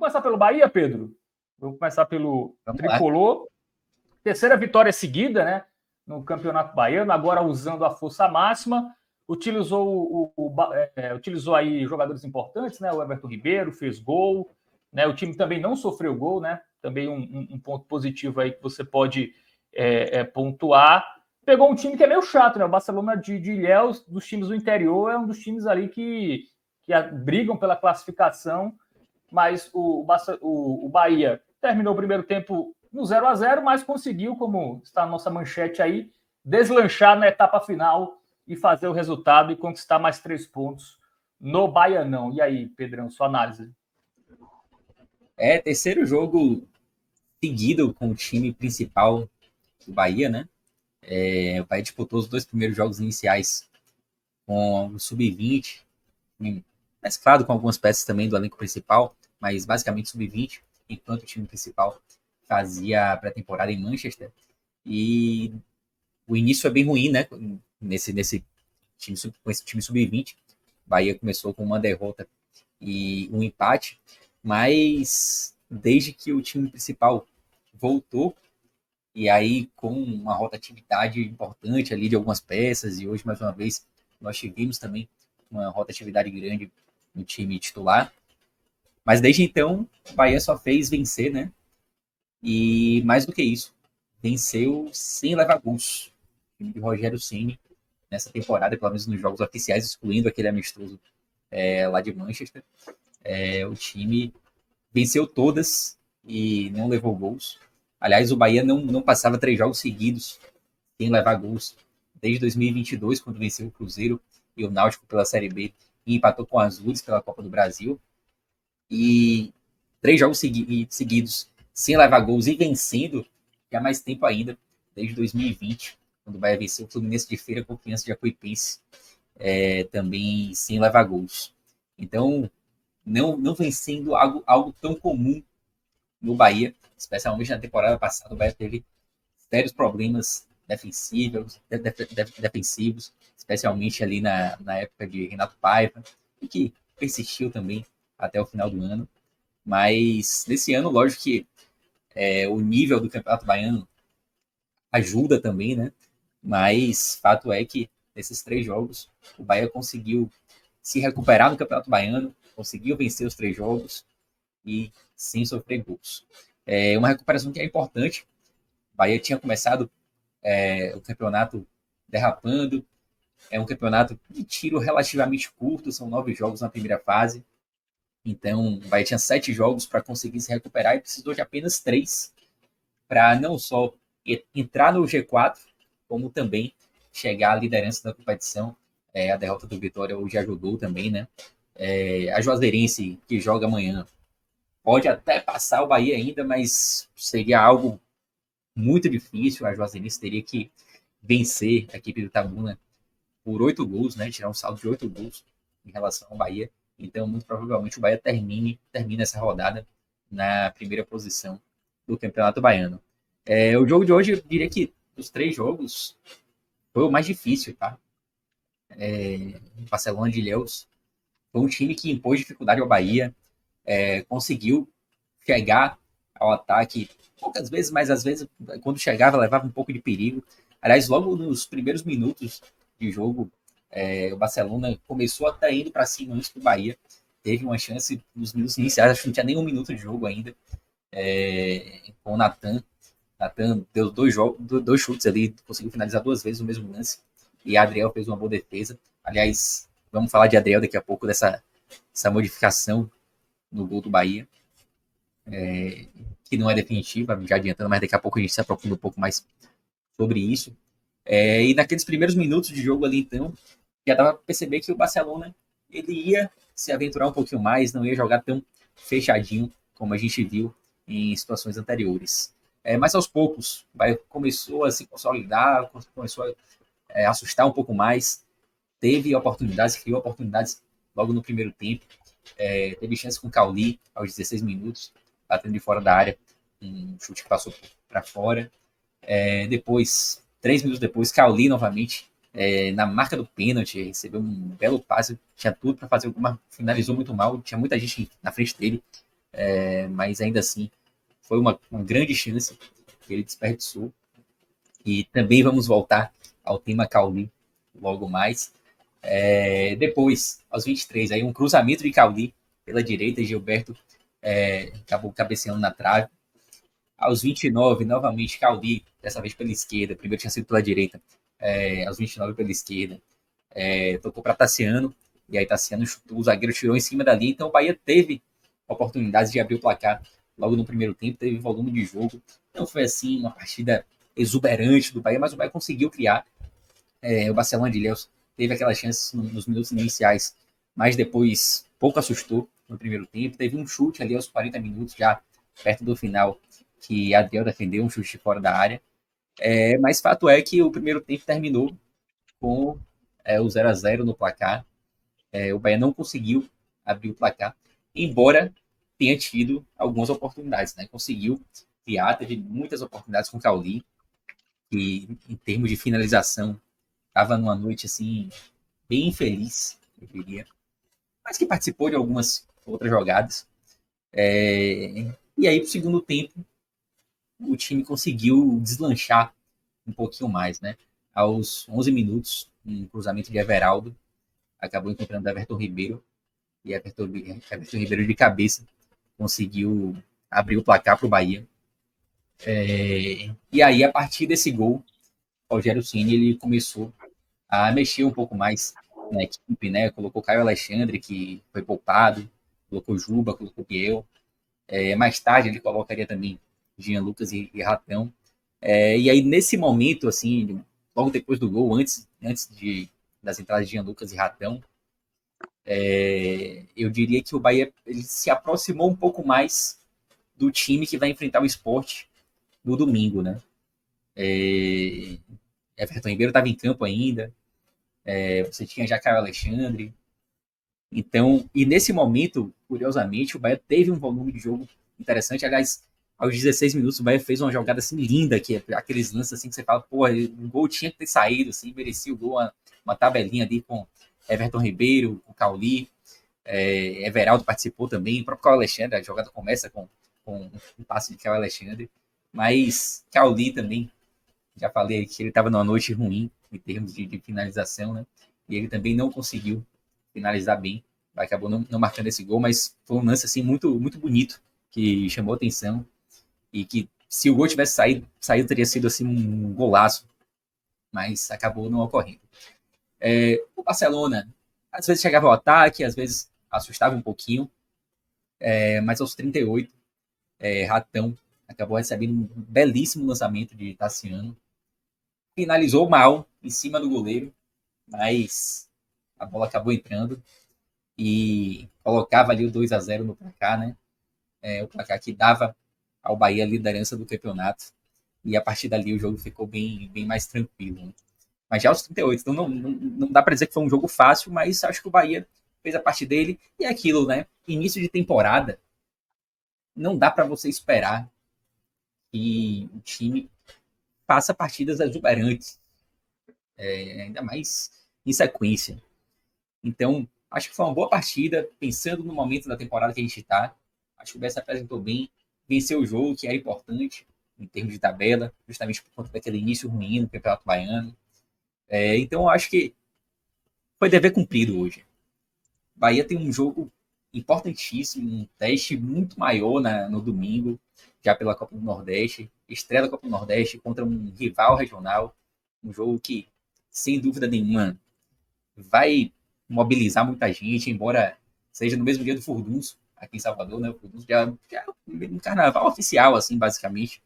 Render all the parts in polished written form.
começar pelo Bahia, Pedro. Vamos começar pelo Tricolor. Terceira vitória seguida, né? No Campeonato Baiano, agora usando a força máxima. Utilizou aí jogadores importantes, né? O Everton Ribeiro fez gol, né? O time também não sofreu gol, né? Também um ponto positivo aí que você pode pontuar. Pegou um time que é meio chato, né? O Barcelona de Ilhéus, dos times do interior, é um dos times ali que brigam pela classificação, mas o Bahia terminou o primeiro tempo no 0-0, mas conseguiu, como está a nossa manchete aí, deslanchar na etapa final e fazer o resultado e conquistar mais 3 pontos no Baianão. E aí, Pedrão, sua análise? Terceiro jogo seguido com o time principal do Bahia, né? O Bahia disputou os 2 primeiros jogos iniciais com o Sub-20, mesclado com algumas peças também do elenco principal, mas basicamente Sub-20, enquanto o time principal fazia a pré-temporada em Manchester. E o início é bem ruim, né? Nesse time, com esse time Sub-20. Bahia começou com uma derrota e um empate, mas desde que o time principal voltou, e aí com uma rotatividade importante ali de algumas peças, e hoje mais uma vez nós tivemos também uma rotatividade grande no time titular, mas desde então o Bahia só fez vencer, né? E mais do que isso, venceu sem levar gols. O time de Rogério Ceni nessa temporada, pelo menos nos jogos oficiais, excluindo aquele amistoso lá de Manchester, o time venceu todas e não levou gols. Aliás, o Bahia não passava 3 jogos seguidos sem levar gols desde 2022, quando venceu o Cruzeiro e o Náutico pela Série B e empatou com o Azures pela Copa do Brasil. E 3 jogos seguidos sem levar gols e vencendo há mais tempo ainda, desde 2020, quando o Bahia venceu o Fluminense de Feira, Confiança de Jacuipense, também sem levar gols. Então, não vem sendo algo tão comum no Bahia, especialmente na temporada passada. O Bahia teve sérios problemas defensivos, especialmente ali na época de Renato Paiva, e que persistiu também até o final do ano. Mas nesse ano, lógico que o nível do Campeonato Baiano ajuda também, né? Mas fato é que nesses 3 jogos o Bahia conseguiu se recuperar no Campeonato Baiano, conseguiu vencer os 3 jogos e sem sofrer gols. Uma recuperação que é importante. O Bahia tinha começado o campeonato derrapando. É um campeonato de tiro relativamente curto, são 9 jogos na primeira fase. Então, o Bahia tinha 7 jogos para conseguir se recuperar e precisou de apenas 3 para não só entrar no G4, como também chegar à liderança da competição. A derrota do Vitória hoje ajudou também, né? A Juazeirense, que joga amanhã, pode até passar o Bahia ainda, mas seria algo muito difícil. A Juazeirense teria que vencer a equipe do Tabuna por 8 gols, né? Tirar um saldo de 8 gols em relação ao Bahia. Então, muito provavelmente, o Bahia termina essa rodada na primeira posição do Campeonato Baiano. O jogo de hoje, eu diria que dos 3 jogos, foi o mais difícil, tá? O Barcelona de Ilhéus foi um time que impôs dificuldade ao Bahia, conseguiu chegar ao ataque poucas vezes, mas às vezes, quando chegava, levava um pouco de perigo. Aliás, logo nos primeiros minutos de jogo, o Barcelona começou até indo para cima antes do Bahia. Teve uma chance nos minutos iniciais, acho que não tinha nem um minuto de jogo ainda, com o Natan. Natan deu 2 chutes ali, conseguiu finalizar 2 vezes no mesmo lance. E Adriel fez uma boa defesa. Aliás, vamos falar de Adriel daqui a pouco, dessa modificação no gol do Bahia, que não é definitiva, já adiantando, mas daqui a pouco a gente se aprofunda um pouco mais sobre isso. E naqueles primeiros minutos de jogo ali, então, já dava para perceber que o Barcelona ele ia se aventurar um pouquinho mais, não ia jogar tão fechadinho como a gente viu em situações anteriores. Mas aos poucos, o Bahia começou a se consolidar, começou a assustar um pouco mais, teve oportunidades, criou oportunidades logo no primeiro tempo, teve chance com o Cauli aos 16 minutos, batendo de fora da área, um chute que passou para fora. Depois, 3 minutos depois, Cauli novamente, na marca do pênalti, recebeu um belo passe, tinha tudo para fazer alguma, finalizou muito mal, tinha muita gente na frente dele, mas ainda assim foi uma grande chance que ele desperdiçou. E também vamos voltar ao tema Cauli logo mais. Depois, aos 23, aí um cruzamento de Cauli pela direita, Gilberto acabou cabeceando na trave. Aos 29, novamente, Cauli, dessa vez pela esquerda, primeiro tinha sido pela direita, aos 29 pela esquerda, tocou para Tassiano, e aí Tassiano chutou, o zagueiro tirou em cima dali, então o Bahia teve oportunidades de abrir o placar logo no primeiro tempo, teve volume de jogo, não foi assim uma partida exuberante do Bahia, mas o Bahia conseguiu criar. O Barcelona de Ilhéus teve aquelas chances nos minutos iniciais, mas depois pouco assustou no primeiro tempo. Teve um chute ali aos 40 minutos, já perto do final, que Adriel defendeu um chute fora da área. Mas fato é que o primeiro tempo terminou com o 0-0 no placar. O Bahia não conseguiu abrir o placar, embora tenha tido algumas oportunidades. Né? Conseguiu criar, teve muitas oportunidades com o Cauli, que em termos de finalização estava numa noite assim bem infeliz, eu diria, mas que participou de algumas outras jogadas. E aí, pro segundo tempo, o time conseguiu deslanchar um pouquinho mais, né? Aos 11 minutos, um cruzamento de Everaldo acabou encontrando Everton Ribeiro, e Everton Ribeiro de cabeça conseguiu abrir o placar para o Bahia. E aí, a partir desse gol, o Rogério Ceni ele começou a mexer um pouco mais na equipe, né? Colocou Caio Alexandre, que foi poupado, colocou Juba, colocou Biel. Mais tarde ele colocaria também Jean Lucas e Ratão. E aí, nesse momento, assim, logo depois do gol, antes das entradas de Jean Lucas e Ratão, eu diria que o Bahia ele se aproximou um pouco mais do time que vai enfrentar o Sport no domingo, né? Everton Ribeiro estava em campo ainda, você tinha já Caio Alexandre. Então, e nesse momento, curiosamente, o Bahia teve um volume de jogo interessante. Aliás, aos 16 minutos, o Bahia fez uma jogada assim linda, que é aqueles lances assim que você fala, pô, o gol tinha que ter saído, assim, merecia o gol, uma tabelinha ali com Everton Ribeiro, com Cauli, Everaldo participou também, o próprio Caio Alexandre, a jogada começa com um passe de Caio Alexandre, mas Cauli também, já falei que ele estava numa noite ruim em termos de finalização, né? E ele também não conseguiu finalizar bem, acabou não marcando esse gol, mas foi um lance assim muito muito bonito que chamou atenção e que se o gol tivesse saído teria sido assim um golaço, mas acabou não ocorrendo. O Barcelona às vezes chegava ao ataque, às vezes assustava um pouquinho, mas aos 38 Ratão acabou recebendo um belíssimo lançamento de Tassiano, finalizou mal em cima do goleiro, mas a bola acabou entrando e colocava ali o 2-0 no placar, né? O placar que dava ao Bahia a liderança do campeonato. E a partir dali o jogo ficou bem mais tranquilo. Né? Mas já aos 38, então não dá para dizer que foi um jogo fácil, mas acho que o Bahia fez a parte dele. E é aquilo, né? Início de temporada, não dá para você esperar que o time faça partidas exuberantes, ainda mais em sequência. Então, acho que foi uma boa partida, pensando no momento da temporada que a gente está. Acho que o Bahia se apresentou bem, venceu o jogo, que era importante em termos de tabela, justamente por conta daquele início ruim no Campeonato Baiano. Então, acho que foi dever cumprido hoje. Bahia tem um jogo importantíssimo, um teste muito maior no domingo, já pela Copa do Nordeste, estreia da Copa do Nordeste contra um rival regional, um jogo que, sem dúvida nenhuma, vai mobilizar muita gente, embora seja no mesmo dia do Furdunço, aqui em Salvador, né? O Furdunço já é um carnaval oficial, assim, basicamente.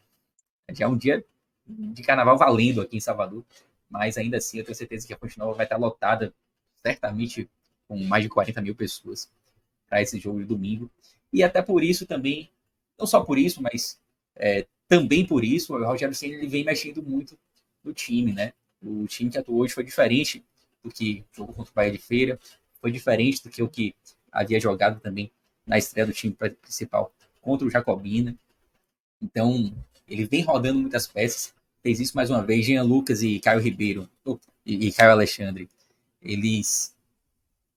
Já é um dia de carnaval valendo aqui em Salvador, mas ainda assim eu tenho certeza que a Fonte Nova vai estar lotada, certamente com mais de 40 mil pessoas para esse jogo de domingo. E até por isso também, não só por isso, mas também por isso, o Rogério Ceni ele vem mexendo muito no time, né? O time que atuou hoje foi diferente do que jogou contra o Bahia de Feira, foi diferente do que o que havia jogado também na estreia do time principal contra o Jacobina. Então, ele vem rodando muitas peças, fez isso mais uma vez, Jean Lucas e Caio Ribeiro, e Caio Alexandre, eles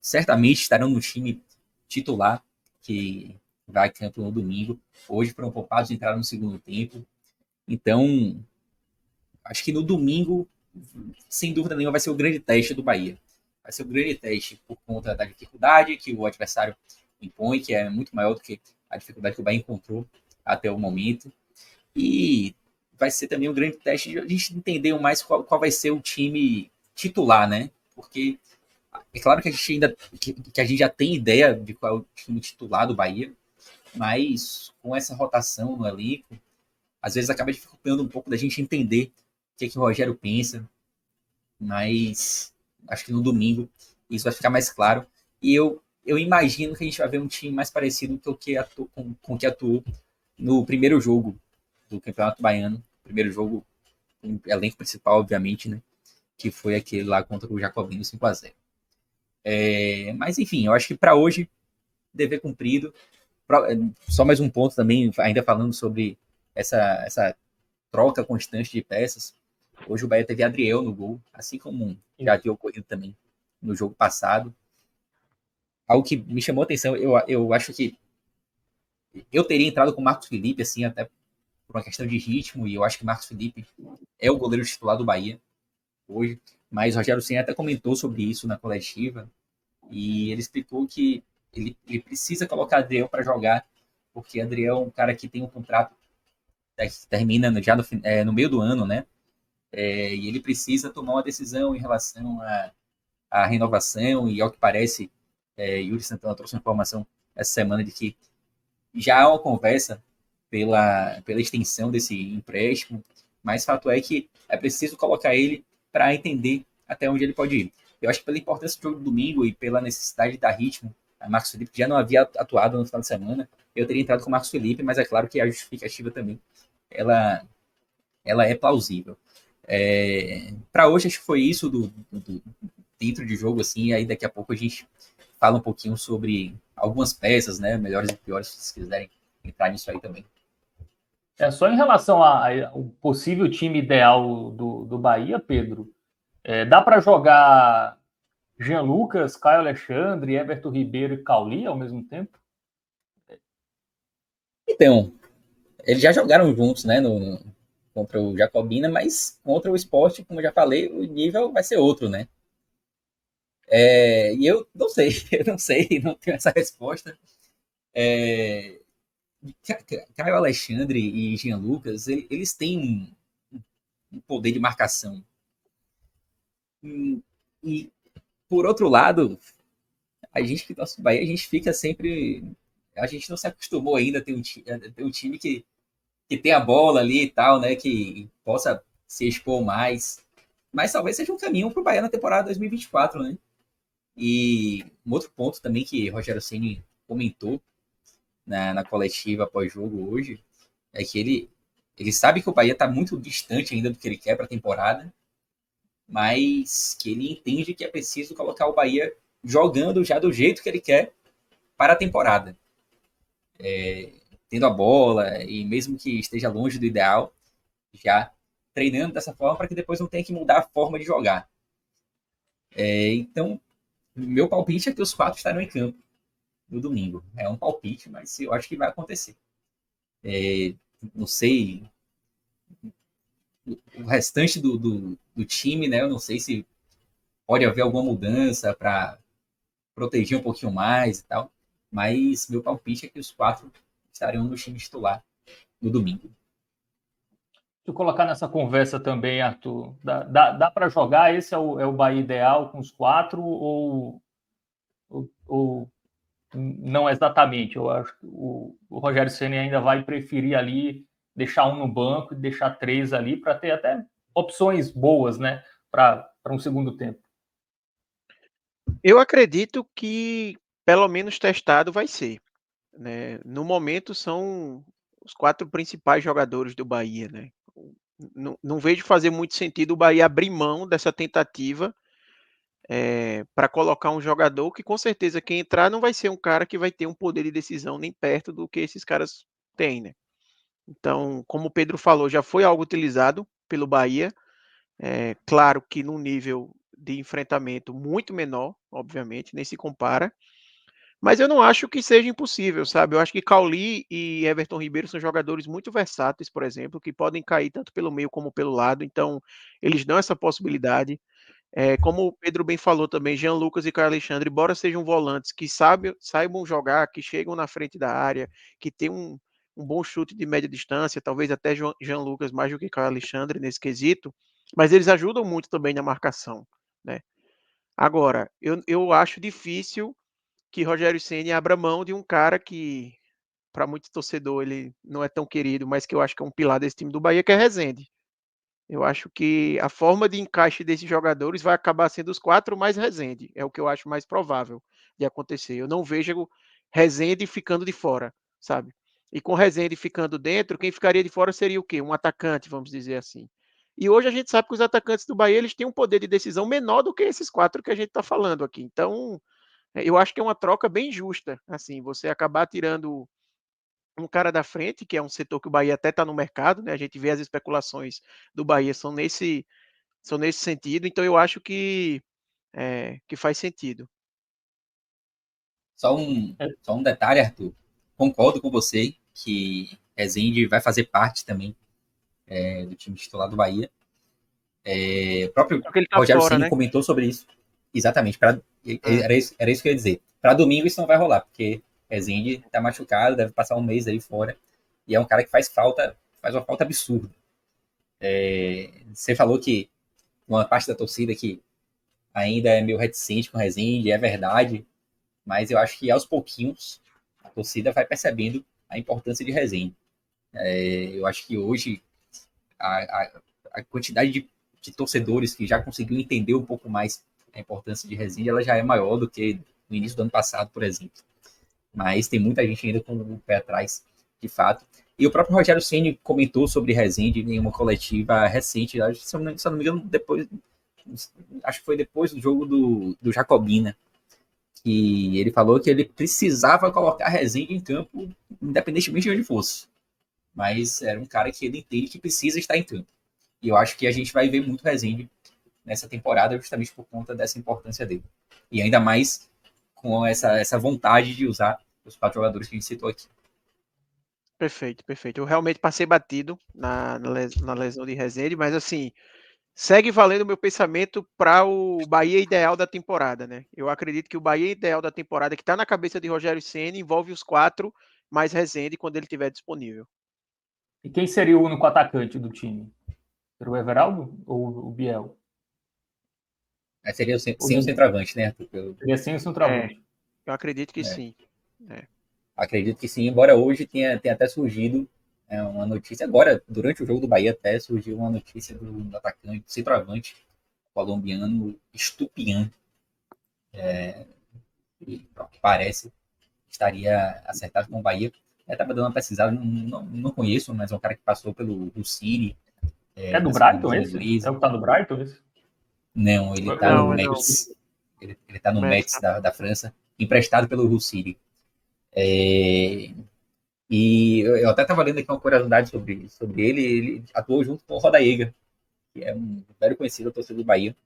certamente estarão no time titular, que vai a campo no domingo. Hoje foram poupados e entraram no segundo tempo. Então, acho que no domingo, sem dúvida nenhuma, vai ser o grande teste do Bahia. Vai ser o grande teste por conta da dificuldade que o adversário impõe, que é muito maior do que a dificuldade que o Bahia encontrou até o momento. E vai ser também um grande teste de a gente entender mais qual vai ser o time titular, né? Porque é claro que a gente ainda que a gente já tem ideia de qual é o time titular do Bahia, mas com essa rotação no elenco, às vezes acaba dificultando um pouco da gente entender o que o Rogério pensa, mas acho que no domingo isso vai ficar mais claro. E eu imagino que a gente vai ver um time mais parecido com o que atuou no primeiro jogo do Campeonato Baiano. Primeiro jogo, um elenco principal, obviamente, né? Que foi aquele lá contra o Jacobino 5-0. Mas enfim, eu acho que para hoje, dever cumprido. Só mais um ponto também, ainda falando sobre essa troca constante de peças. Hoje o Bahia teve Adriel no gol, assim como já tinha ocorrido também no jogo passado. Algo que me chamou a atenção, eu acho que eu teria entrado com o Marcos Felipe, assim, até por uma questão de ritmo, e eu acho que Marcos Felipe é o goleiro titular do Bahia hoje, mas o Rogério Ceni até comentou sobre isso na coletiva, e ele explicou que ele precisa colocar Adriel para jogar, porque Adriel é um cara que tem um contrato que termina já no meio do ano, né? E ele precisa tomar uma decisão em relação à renovação, e ao que parece, Yuri Santana trouxe uma informação essa semana de que já há uma conversa pela extensão desse empréstimo, mas fato é que é preciso colocar ele para entender até onde ele pode ir. Eu acho que pela importância do jogo do domingo e pela necessidade de dar ritmo, a Marcos Felipe já não havia atuado no final de semana, eu teria entrado com o Marcos Felipe, mas é claro que a justificativa também ela, ela é plausível. Para hoje acho que foi isso dentro de jogo, assim, e aí daqui a pouco a gente fala um pouquinho sobre algumas peças, né, melhores e piores, se vocês quiserem entrar nisso aí também. Só em relação ao possível time ideal do Bahia, Pedro, dá para jogar Jean Lucas, Caio Alexandre, Everton Ribeiro e Cauli ao mesmo tempo? Então, eles já jogaram juntos, né, contra o Jacobina, mas contra o Sport, como eu já falei, o nível vai ser outro, né? E eu não sei, eu não sei, não tenho essa resposta. É, Caio Alexandre e Jean Lucas, eles têm um poder de marcação. E, por outro lado, a gente que torce o Bahia, a gente fica sempre. A gente não se acostumou ainda a ter um time que tem a bola ali e tal, né? Que possa se expor mais. Mas talvez seja um caminho para o Bahia na temporada 2024, né? E um outro ponto também que Rogério Ceni comentou na coletiva pós-jogo hoje é que ele sabe que o Bahia está muito distante ainda do que ele quer para a temporada, mas que ele entende que é preciso colocar o Bahia jogando já do jeito que ele quer para a temporada. Tendo a bola e mesmo que esteja longe do ideal, já treinando dessa forma para que depois não tenha que mudar a forma de jogar. Então, meu palpite é que os 4 estarão em campo no domingo. É um palpite, mas eu acho que vai acontecer. Não sei o restante do time, né? Eu não sei se pode haver alguma mudança para proteger um pouquinho mais e tal. Mas meu palpite é que os 4 estarão no time titular no domingo. Se eu colocar nessa conversa também, Arthur, dá para jogar? Esse é o Bahia ideal com os 4 ou não exatamente? Eu acho que o Rogério Ceni ainda vai preferir ali deixar um no banco e deixar 3 ali para ter até opções boas, né, para um segundo tempo. Eu acredito que pelo menos testado vai ser, né? No momento são os 4 principais jogadores do Bahia, né? Não vejo fazer muito sentido o Bahia abrir mão dessa tentativa para colocar um jogador que com certeza quem entrar não vai ser um cara que vai ter um poder de decisão nem perto do que esses caras têm, né? Então, como o Pedro falou, já foi algo utilizado pelo Bahia, claro que num nível de enfrentamento muito menor, obviamente, nem se compara, Mas eu não acho que seja impossível, sabe? Eu acho que Cauli e Everton Ribeiro são jogadores muito versáteis, por exemplo, que podem cair tanto pelo meio como pelo lado, então eles dão essa possibilidade. Como o Pedro bem falou também, Jean Lucas e Caio Alexandre, embora sejam volantes que saibam jogar, que chegam na frente da área, que tem um bom chute de média distância, talvez até Jean Lucas mais do que Caio Alexandre nesse quesito, mas eles ajudam muito também na marcação, né? Agora, eu acho difícil que Rogério Ceni abra mão de um cara que, para muito torcedor, ele não é tão querido, mas que eu acho que é um pilar desse time do Bahia, que é Rezende. Eu acho que a forma de encaixe desses jogadores vai acabar sendo os 4 mais Rezende. É o que eu acho mais provável de acontecer. Eu não vejo Rezende ficando de fora, sabe? E com Rezende ficando dentro, quem ficaria de fora seria o quê? Um atacante, vamos dizer assim. E hoje a gente sabe que os atacantes do Bahia eles têm um poder de decisão menor do que esses 4 que a gente está falando aqui. Então, eu acho que é uma troca bem justa, assim, você acabar tirando um cara da frente, que é um setor que o Bahia até está no mercado, né? A gente vê as especulações do Bahia são nesse sentido, então eu acho que faz sentido. Só um, É, só um detalhe, Arthur. Concordo com você que Rezende vai fazer parte também do time titular do Bahia. O próprio Só que ele tá Rogério fora, Ceni né? comentou sobre isso. Exatamente. É, Era isso que eu ia dizer. Para domingo isso não vai rolar, porque Rezende está machucado, deve passar um mês aí fora. E é um cara que faz uma falta absurda. Você falou que uma parte da torcida que ainda é meio reticente com Rezende, é verdade, mas eu acho que aos pouquinhos a torcida vai percebendo a importância de Rezende. Eu acho que hoje a, a, a quantidade de torcedores que já conseguiu entender um pouco mais a importância de Rezende, ela já é maior do que no início do ano passado, por exemplo. Mas tem muita gente ainda com o pé atrás, de fato. E o próprio Rogério Ceni comentou sobre Rezende em uma coletiva recente, se eu não me engano, acho que foi depois do jogo do Jacobina, que ele falou que ele precisava colocar Rezende em campo, independentemente de onde fosse. Mas era um cara que ele entende que precisa estar em campo. E eu acho que a gente vai ver muito Rezende nessa temporada, justamente por conta dessa importância dele. E ainda mais com essa vontade de usar os 4 jogadores que a gente citou aqui. perfeito, perfeito. Eu realmente passei batido na lesão de Rezende, mas assim, segue valendo o meu pensamento para o Bahia ideal da temporada, né? Eu acredito que o Bahia ideal da temporada, que está na cabeça de Rogério Ceni, envolve os 4 mais Rezende quando ele estiver disponível. e quem seria o único atacante do time? Seria o Everaldo ou o Biel? Seria Ou sem o ninguém? centroavante, né? Seria sem o É, centroavante. eu acredito que É, sim. É. acredito que sim, embora hoje tenha até surgido uma notícia, agora, durante o jogo do Bahia, até surgiu uma notícia do atacante, do centroavante colombiano Estupiñán, que, ao que parece, estaria acertado com o Bahia. Eu estava dando uma pesquisada, não conheço, mas é um cara que passou pelo City, É do na segunda Brighton divisão esse? É inglesa. o que tá do Brighton esse? Não, ele está no Não, não. Metz. Ele tá no Mets, Metz da França, emprestado pelo Hull City. É, e eu até estava lendo aqui uma curiosidade sobre ele. Ele atuou junto com o Rodaega, que é um velho conhecido torcedor do Bahia.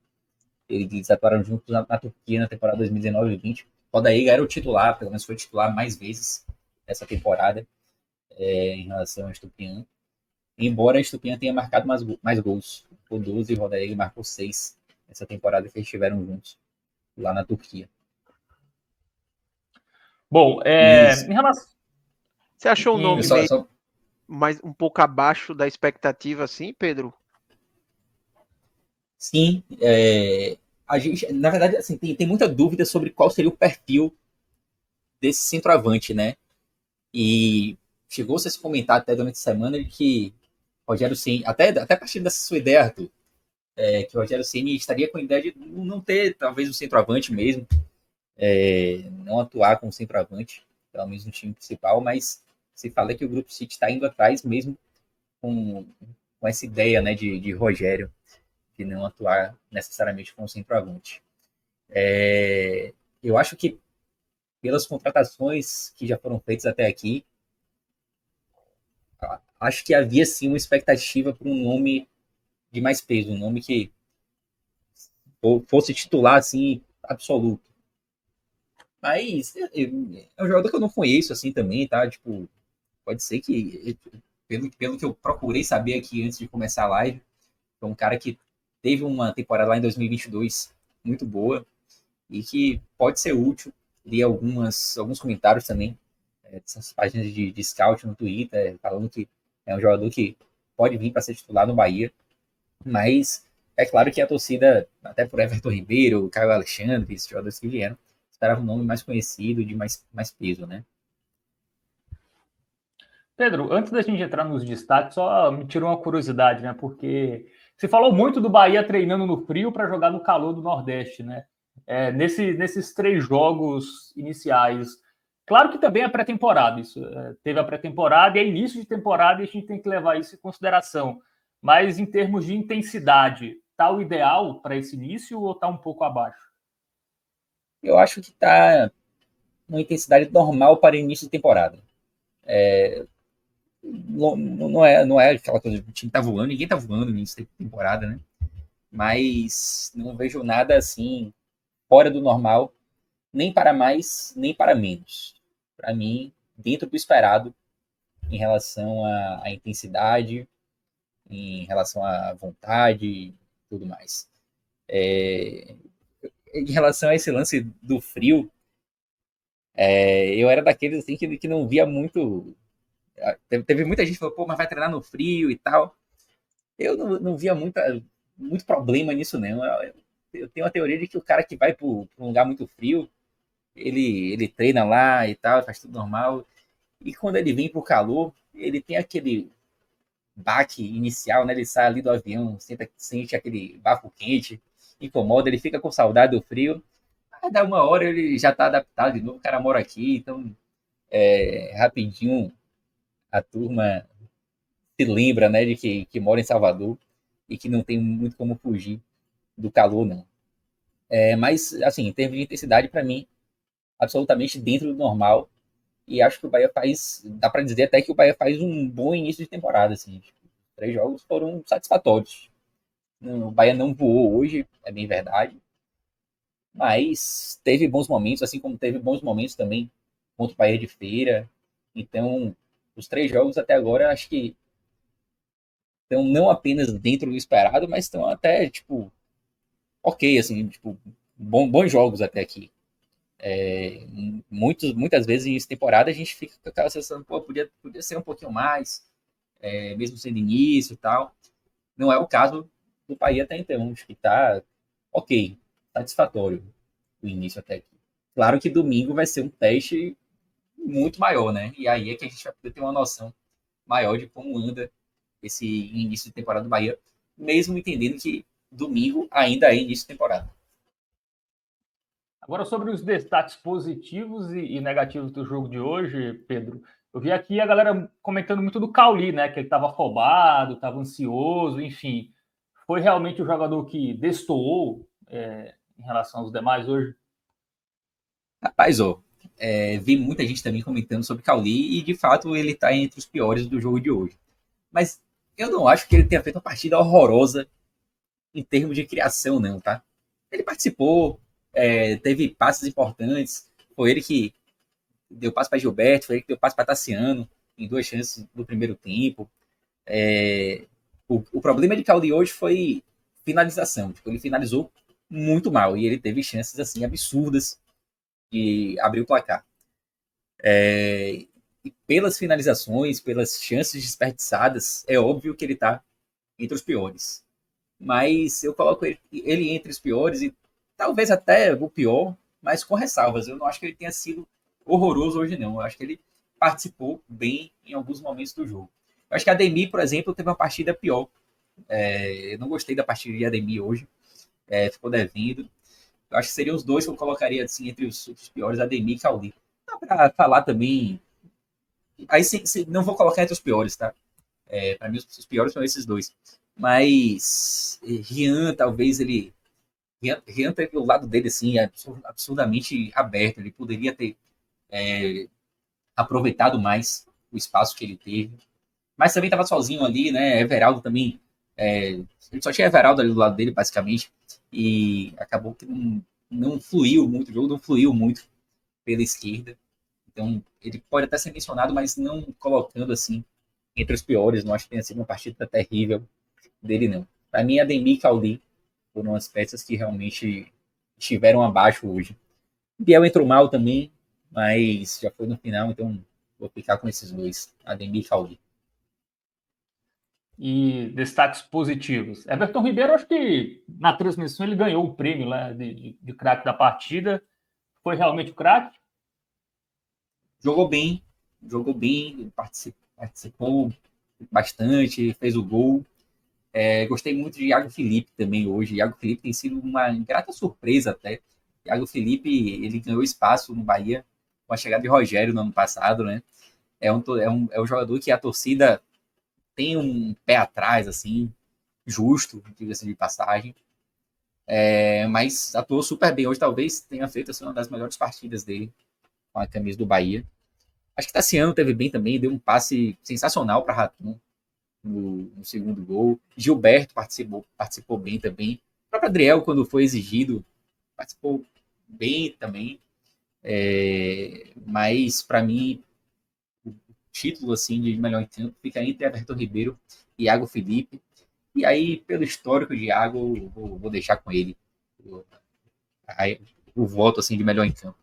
Eles atuaram juntos na Turquia na temporada 2019-20. Rodaega era o titular, pelo menos foi titular mais vezes essa temporada em relação a Estupiñán. Embora a Estupiñán tenha marcado mais gols. O 12 e o Rodaega marcou 6 essa temporada que eles estiveram juntos lá na Turquia. Bom, Isso. em relação. você achou o Eu nome só, meio só mais um pouco abaixo da expectativa, assim, Pedro? sim, a gente, na verdade, assim, tem muita dúvida sobre qual seria o perfil desse centroavante, né? E chegou-se a se comentar até durante a semana de que Rogério Ceni, até a partir dessa sua ideia, Arthur, que o Rogério Ceni estaria com a ideia de não ter, talvez, um centroavante mesmo, não atuar como centroavante, pelo menos no time principal, mas se fala que o Grupo City está indo atrás mesmo com, com essa ideia, né, de Rogério, de não atuar necessariamente como centroavante. Eu acho que pelas contratações que já foram feitas até aqui, acho que havia sim uma expectativa para um nome de mais peso, um nome que fosse titular assim absoluto. Mas é um jogador que eu não conheço assim também, tá? Tipo, pode ser que, pelo que eu procurei saber aqui antes de começar a live, é um cara que teve uma temporada lá em 2022 muito boa e que pode ser útil. Li alguns comentários também, dessas páginas de scout no Twitter, falando que é um jogador que pode vir para ser titular no Bahia, mas é claro que a torcida, até por Everton Ribeiro, Caio Alexandre, esses jogadores que vieram, esperava um nome mais conhecido, de mais peso, né? Pedro, antes da gente entrar nos destaques, só me tirou uma curiosidade, né? Porque você falou muito do Bahia treinando no frio para jogar no calor do Nordeste, né? Nesses 3 jogos iniciais. Claro que também é pré-temporada, isso. Teve a pré-temporada e é início de temporada e a gente tem que levar isso em consideração. Mas em termos de intensidade, tá o ideal para esse início ou tá um pouco abaixo? Eu acho que está uma intensidade normal para início de temporada. Não é aquela coisa, o time tá voando, ninguém tá voando no início de temporada, né? Mas não vejo nada assim fora do normal, nem para mais, nem para menos. Para mim, dentro do esperado em relação à intensidade, em relação à vontade e tudo mais. Em relação a esse lance do frio, eu era daqueles assim que não via muito. Teve muita gente que falou, pô, mas vai treinar no frio e tal. Eu não via muito problema nisso, não. Eu tenho a teoria de que o cara que vai para um lugar muito frio, ele treina lá e tal, faz tudo normal. E quando ele vem pro calor, ele tem aquele baque inicial, né? Ele sai ali do avião, sente aquele bafo quente, incomoda, ele fica com saudade do frio. Aí dá uma hora ele já tá adaptado de novo, o cara mora aqui, então rapidinho a turma se lembra, né, de que mora em Salvador e que não tem muito como fugir do calor, não. Mas, assim, em termos de intensidade, para mim, absolutamente dentro do normal. E acho que o Bahia faz, dá para dizer até que o Bahia faz um bom início de temporada, assim. Tipo, 3 jogos foram satisfatórios. O Bahia não voou hoje, é bem verdade, mas teve bons momentos, assim como teve bons momentos também contra o Bahia de Feira. Então, os 3 jogos até agora, acho que estão não apenas dentro do esperado, mas estão até, tipo, ok, assim, tipo, bons jogos até aqui. Muitas vezes em temporada a gente fica com aquela sensação, pô, podia ser um pouquinho mais, mesmo sendo início e tal. Não é o caso do Bahia até então, acho que tá ok, satisfatório o início até aqui. Claro que domingo vai ser um teste muito maior, né? E aí é que a gente vai poder ter uma noção maior de como anda esse início de temporada do Bahia, mesmo entendendo que domingo ainda é início de temporada. Agora, sobre os destaques positivos e negativos do jogo de hoje, Pedro, eu vi aqui a galera comentando muito do Cauli, né? Que ele estava afobado, estava ansioso, enfim. Foi realmente o jogador que destoou em relação aos demais hoje? Rapaz, ó, vi muita gente também comentando sobre Cauli e de fato ele tá entre os piores do jogo de hoje. Mas eu não acho que ele tenha feito uma partida horrorosa em termos de criação, não, tá? Ele participou, teve passes importantes, foi ele que deu passe para Gilberto, foi ele que deu passe para Tassiano em 2 chances do primeiro tempo. O problema de Cauli hoje foi finalização. Tipo, ele finalizou muito mal e ele teve chances assim absurdas de abrir o placar. E pelas finalizações, pelas chances desperdiçadas, é óbvio que ele está entre os piores. Mas eu coloco ele entre os piores e talvez até o pior, mas com ressalvas. Eu não acho que ele tenha sido horroroso hoje, não. Eu acho que ele participou bem em alguns momentos do jogo. Eu acho que a Ademir, por exemplo, teve uma partida pior. Eu não gostei da partida de Ademir hoje. Ficou devendo. Eu acho que seriam os dois que eu colocaria assim, entre os piores, Ademir e Cauli. Dá pra falar também. Aí não vou colocar entre os piores, tá? Para mim, os piores são esses dois. Mas Rian, talvez ele. Rian teve o lado dele assim, absurdamente aberto. Ele poderia ter aproveitado mais o espaço que ele teve. Mas também estava sozinho ali, né? Everaldo também. Ele só tinha Everaldo ali do lado dele, basicamente. E acabou que não fluiu muito, o jogo não fluiu muito pela esquerda. Então, ele pode até ser mencionado, mas não colocando assim entre os piores. Não acho que tenha sido uma partida terrível dele, não. Para mim, Ademir e Cauli foram as peças que realmente estiveram abaixo hoje. Biel entrou mal também, mas já foi no final, então vou ficar com esses dois, Ademir e Cauli. E destaques positivos. Everton Ribeiro, acho que na transmissão ele ganhou o prêmio lá de craque da partida. Foi realmente o craque? Jogou bem, participou bastante, fez o gol. Gostei muito de Iago Felipe também hoje. Iago Felipe tem sido uma grata surpresa até. Iago Felipe, ele ganhou espaço no Bahia com a chegada de Rogério no ano passado, né? É um jogador que a torcida tem um pé atrás, assim, justo, diga-se de passagem. Mas atuou super bem. Hoje talvez tenha feito assim, uma das melhores partidas dele com a camisa do Bahia. Acho que Tassiano teve bem também, deu um passe sensacional para Ratum no segundo gol. Gilberto participou bem também. O próprio Adriel, quando foi exigido, participou bem também. Mas, para mim, o título assim, de melhor em campo fica entre Everton Ribeiro e Iago Felipe. E aí, pelo histórico de Iago, vou deixar com ele o voto assim, de melhor em campo.